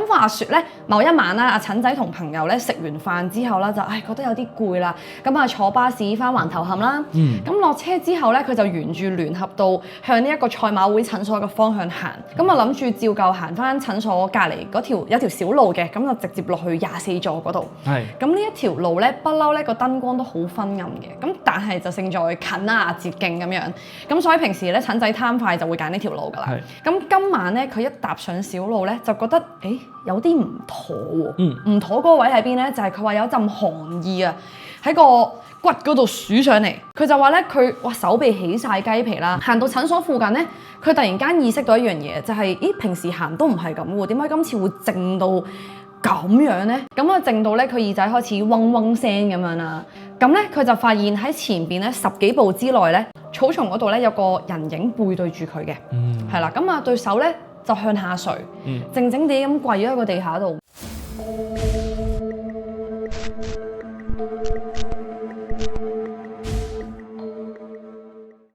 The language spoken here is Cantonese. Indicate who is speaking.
Speaker 1: 咁話說咧，某一晚啦，阿陳仔同朋友咧食完飯之後啦，就覺得有啲攰啦，咁啊坐巴士翻環頭磡啦。咁落車之後咧，佢就沿住聯合道向呢一個賽馬會診所嘅方向行。咁啊諗住照舊行翻診所隔離嗰條有條小路嘅，咁就直接落去24座嗰度。係。咁呢一條路咧，不嬲咧個燈光都好昏暗嘅。咁但係就勝在近啊捷徑咁樣。咁所以平時咧陳仔貪快就會揀呢條路㗎啦。咁今晚咧佢一踏上小路咧，就覺得有啲唔妥喎。唔妥嗰個位喺邊咧？就係佢話有一陣寒意啊，喺個骨嗰度數上嚟。佢就話咧，佢手臂起晒雞皮啦。行到診所附近咧，佢突然間意識到一樣嘢，就係平時行都唔係咁喎，點解今次會靜到咁樣咧？咁啊靜到咧，佢耳仔開始嗡嗡聲咁樣啦。咁咧佢就發現喺前邊咧10幾步之內咧，草叢嗰度咧有個人影背對住佢嘅，係啦。咁啊對手咧就向下垂，靜靜地咁跪咗喺個地下度。